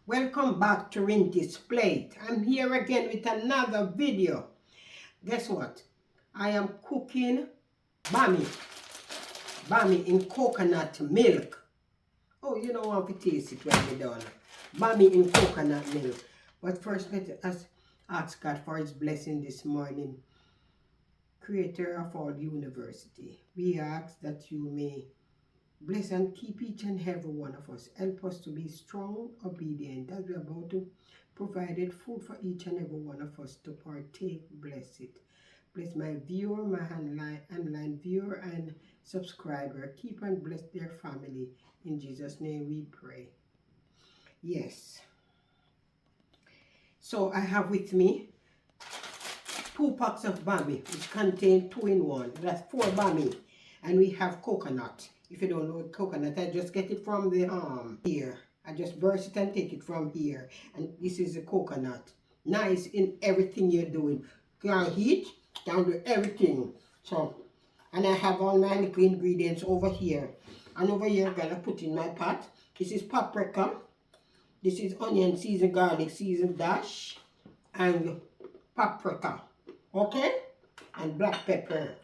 Welcome back to Rinty's Plate. I'm here again with another video. Guess what? I am cooking Bammy in coconut milk. Oh, you don't want to taste it when we're done. Bammy in coconut milk. But first, let us ask God for His blessing this morning. Creator of all university, we ask that you may bless and keep each and every one of us. Help us to be strong, obedient, as we're about to provide food for each and every one of us to partake. Bless it. Bless my viewer, my online viewer and subscriber. Keep and bless their family. In Jesus' name we pray. Yes. So I have with me 2 packs of Bammy, which contain 2-in-1. That's 4 Bammy. And we have coconut. If you don't know coconut, I just get it from the here. I just burst it and take it from here. And this is the coconut. Nice in everything you're doing. Can heat, can do everything. So, and I have all my little ingredients over here. And over here, I'm gonna put in my pot. This is paprika. This is onion seasoned, garlic seasoned dash, and paprika. Okay? And black pepper.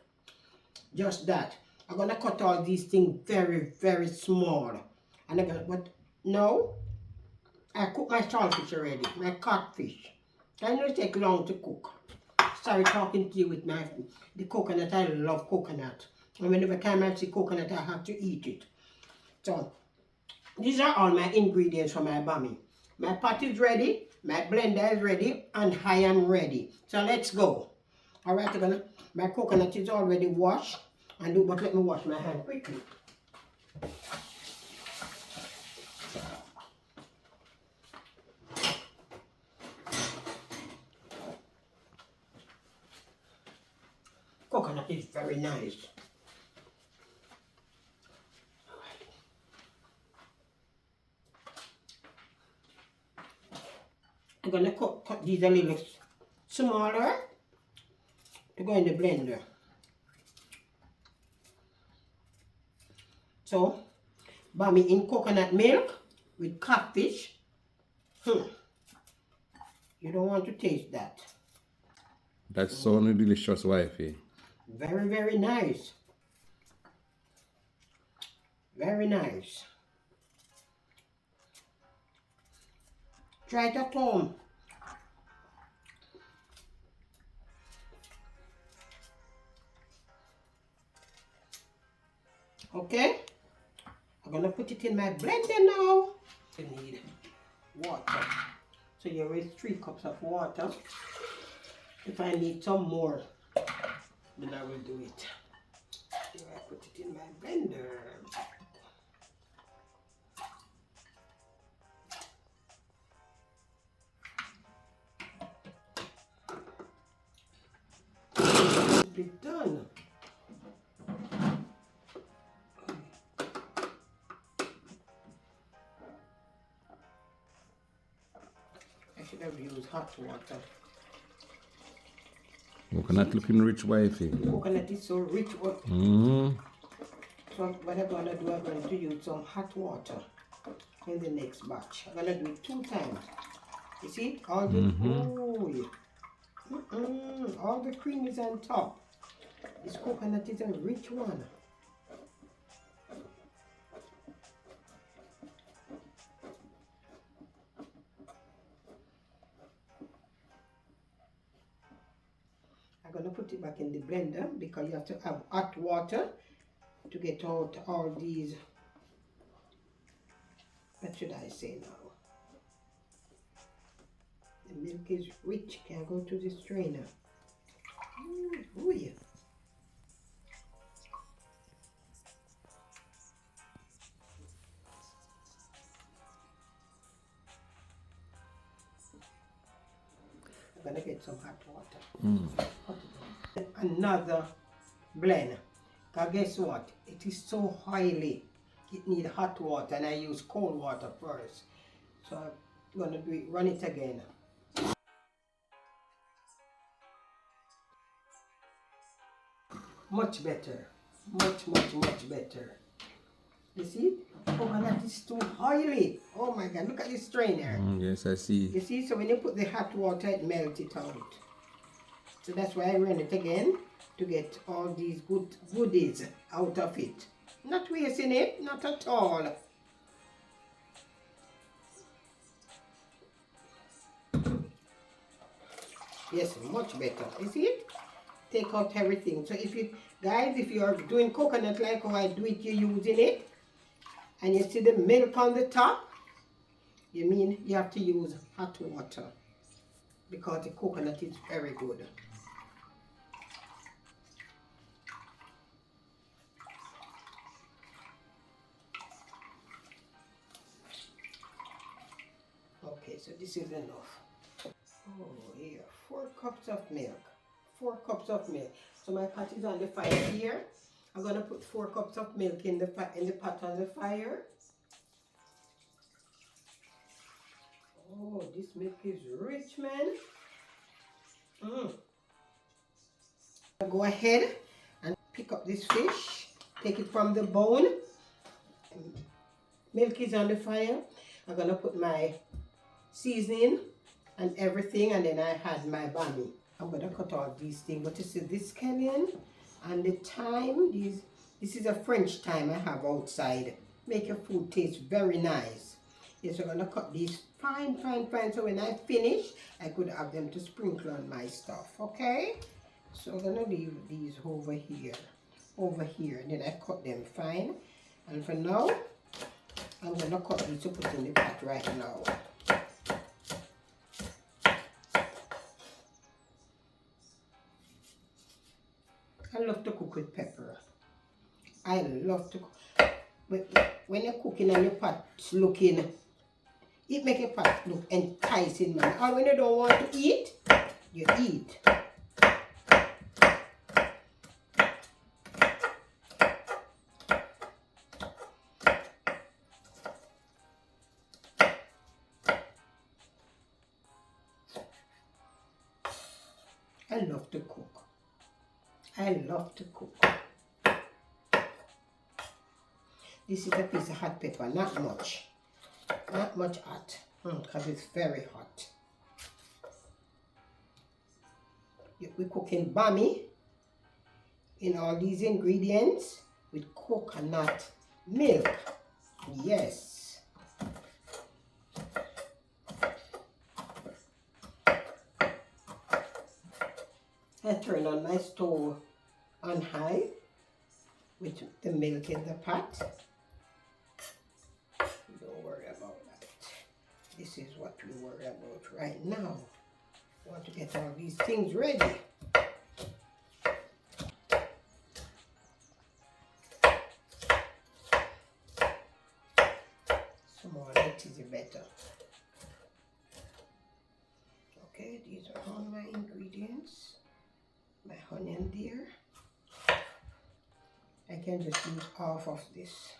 Just that. I'm gonna cut all these things very, very small. And I'm gonna, but no, I cook my saltfish already, my codfish. I know it take long to cook. Sorry talking to you with the coconut. I love coconut. And whenever time I see coconut, I have to eat it. So, these are all my ingredients for my Bammy. My pot is ready, my blender is ready, and I am ready. So let's go. Alright, my coconut is already washed. But let me wash my hand quickly. Coconut is very nice. I'm going to cut these a little smaller to go in the blender. So, Bammy in coconut milk with codfish. You don't want to taste that. That's so delicious, wifey. Very, very nice. Very nice. Try it at home. Okay? I'm gonna put it in my blender now. You need water. So you raise 3 cups of water. If I need some more, then I will do it. Here I put it in my blender. It's done. I should have used hot water. Coconut looking rich, wifey. The coconut is so rich. So what I'm going to do, I'm going to use some hot water in the next batch. I'm going to do it 2 times. You see? All the, all the cream is on top. This coconut is a rich one. I'm going to put it back in the blender because you have to have hot water to get out all these, what should I say now? The milk is rich, can go to the strainer. Ooh, yeah. I'm gonna get some hot water. Another blend. Cause guess what? It is so oily. It needs hot water, and I use cold water first. So I'm gonna do it. Run it again. Much better. Much better. You see? Coconut is too oily. Oh my God, look at this strainer. Yes, I see. You see, so when you put the hot water, it melts it out. So that's why I run it again, to get all these goodies out of it. Not wasting it, not at all. Yes, much better. You see it? Take out everything. So if you, guys, if you are doing coconut like how I do it, you're using it, and you see the milk on the top, you mean you have to use hot water, because the coconut is very good. Okay, so this is enough. Oh, here, 4 cups of milk. 4 cups of milk. So my pot is on the fire here. I'm gonna put 4 cups of milk in the pot on the fire. Oh, this milk is rich, man. I'll go ahead and pick up this fish. Take it from the bone. Milk is on the fire. I'm gonna put my seasoning and everything, and then I had my bammy. I'm gonna cut all these things, but you see this scallion and the thyme, this is a French thyme I have outside. Make your food taste very nice. Yes, I'm gonna cut these fine, fine, fine, so when I finish, I could have them to sprinkle on my stuff, okay? So I'm gonna leave these over here, and then I cut them fine. And for now, I'm gonna cut these to put in the pot right now. I love to cook with pepper. I love to cook. But when you're cooking and your pot looking, it makes your pot look enticing, man. Or when you don't want to eat, you eat. I love to cook. I love to cook. This is a piece of hot pepper, not much. Not much hot, because it's very hot. We're cooking bammy in all these ingredients with coconut milk. Yes. I turn on my stove on high with the milk in the pot. Don't worry about that. This is what we worry about right now. We want to get all these things ready. Some more light is better. Okay, these are all my ingredients. My onion there. I can just use half of this.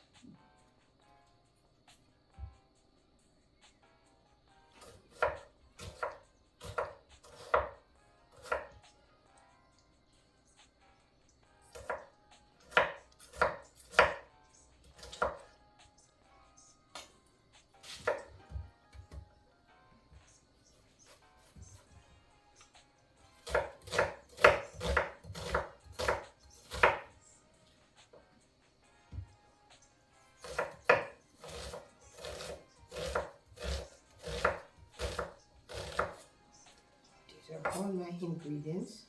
All my ingredients.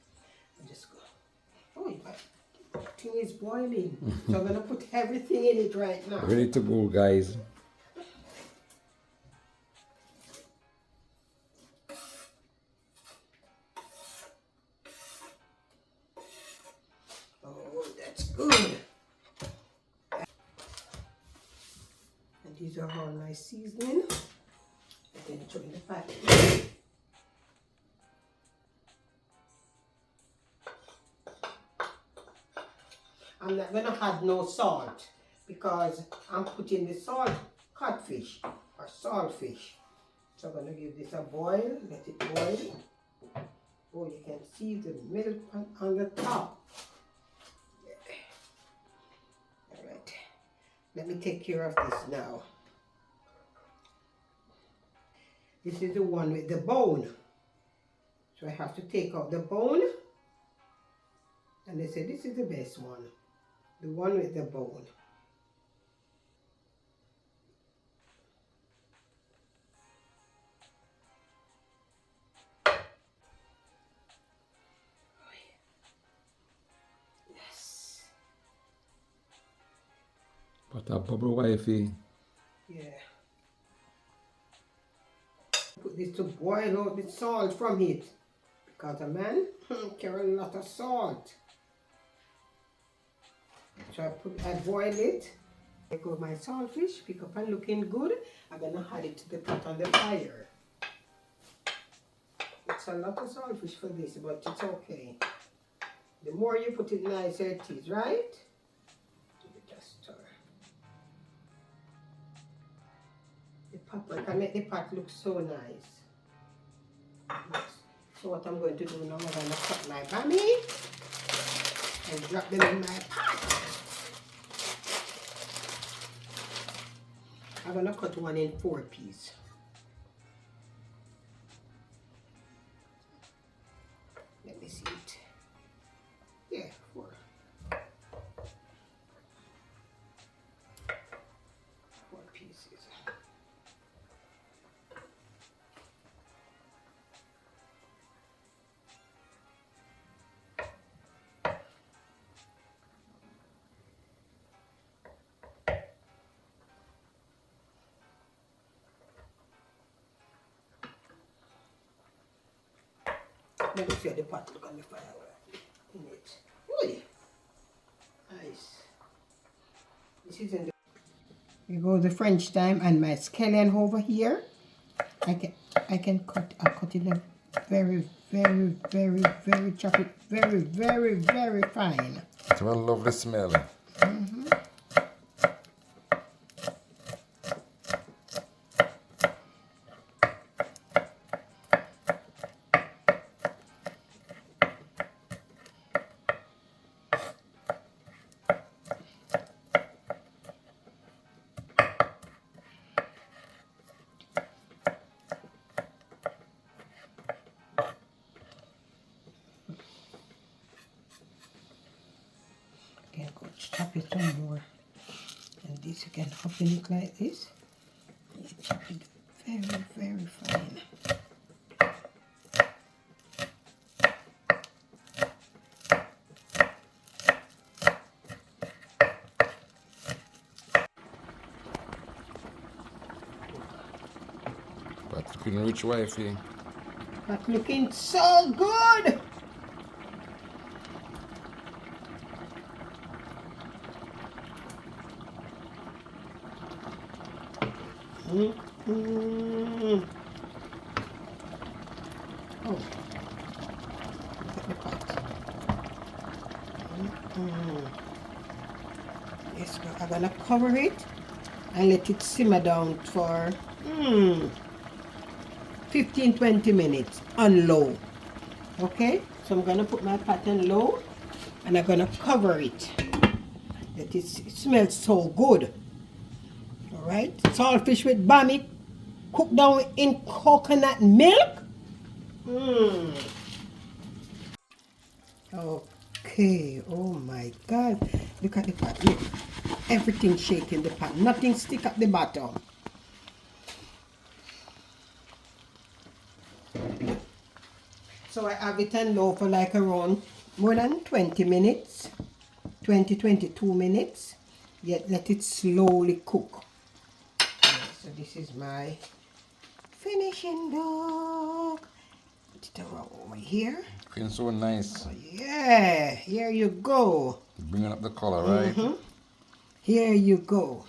I just go. Oh, my thing is boiling. So I'm gonna put everything in it right now. Ready to go, guys. Oh, that's good. And these are all my seasoning. And then throw in the pot. I'm not going to add no salt because I'm putting the salt codfish or saltfish. So I'm going to give this a boil, let it boil. Oh, you can see the milk on the top. Yeah. All right. Let me take care of this now. This is the one with the bone. So I have to take out the bone. And they say this is the best one. The one with the bone. Yes. But a bubble wifey. Yeah. Put this to boil out the salt from it. Because a man carry a lot of salt. So I boil it. I go my saltfish, pick up and looking good. I'm gonna add it to the pot on the fire. It's a lot of saltfish for this, but it's okay. The more you put it, nicer it is, right? Give it a stir. The paprika make the pot look so nice. Yes. So what I'm going to do now, I'm gonna cut my bammy and drop them in my pot. I'm gonna cut one in 4 pieces. Let me see it. Yeah, 4. 4 pieces. Let me see how the pot look on the fire in it. Ooh, nice. This is in the. Here goes the French thyme and my scallion over here. I can cut. I cut it very, very, very, very chop it very, very, very fine. It's a lovely smell. Can go chop it some more. And this you can open it like this. You chop it very, very fine. But looking rich wifey. But looking so good. Mm-hmm. Oh, look at the pot. Yes, I'm gonna cover it and let it simmer down for 15-20 minutes on low. Okay, so I'm gonna put my pot on low and I'm gonna cover it. It smells so good. All right, saltfish with bammy cooked down in coconut milk. Okay, oh my God, look at the pot. Look, everything shaking the pot, nothing stick at the bottom. So I have it on low for like around more than 20 minutes, 22 minutes. Yet let it slowly cook. So this is my finishing look. Put it around over here. Looking so nice. Oh, yeah, here you go. Bringing up the color, right? Here you go.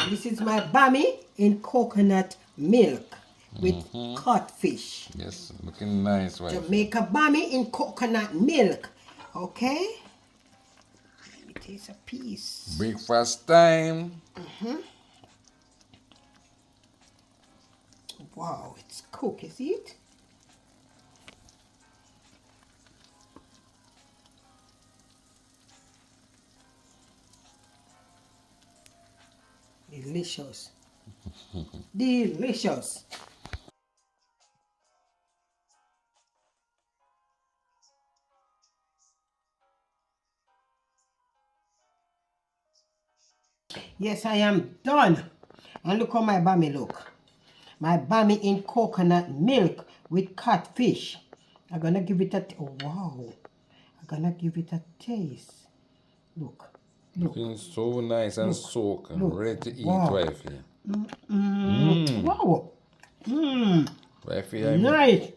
This is my bammy in coconut milk with codfish. Yes, looking nice, wife. Jamaican Bammy in coconut milk. Okay? Let me taste a piece. Breakfast time. Wow, it's cooked, you see it? Delicious. Delicious. Yes, I am done. And look how my bammy look. My bammy in coconut milk with catfish. I'm gonna give it a oh, wow. I'm gonna give it a taste. Look. Look. Looking so nice and soaked. Look. Ready to eat, Wow. wifey. Wow. Mmm. Wifey, Nice.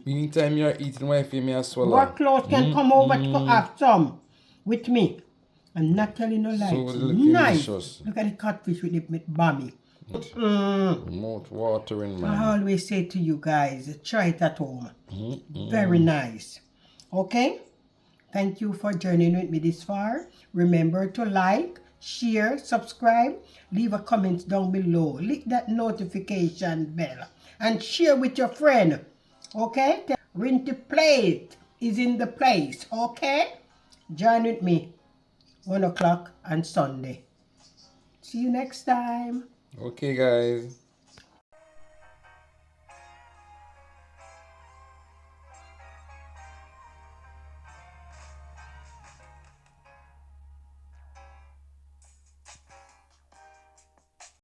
meantime you're eating, wifey, me as well. What clothes can come over to have some with me? I'm not telling no lies. So looking Nice. delicious. Look at the catfish with the bammy. Mouth watering, man. I always say to you guys, try it at home. Very nice. Okay? Thank you for journeying with me this far. Remember to like, share, subscribe, leave a comment down below. Click that notification bell and share with your friend. Okay? Rinty plate is in the place. Okay? Join with me 1 o'clock on Sunday. See you next time. Okay, guys.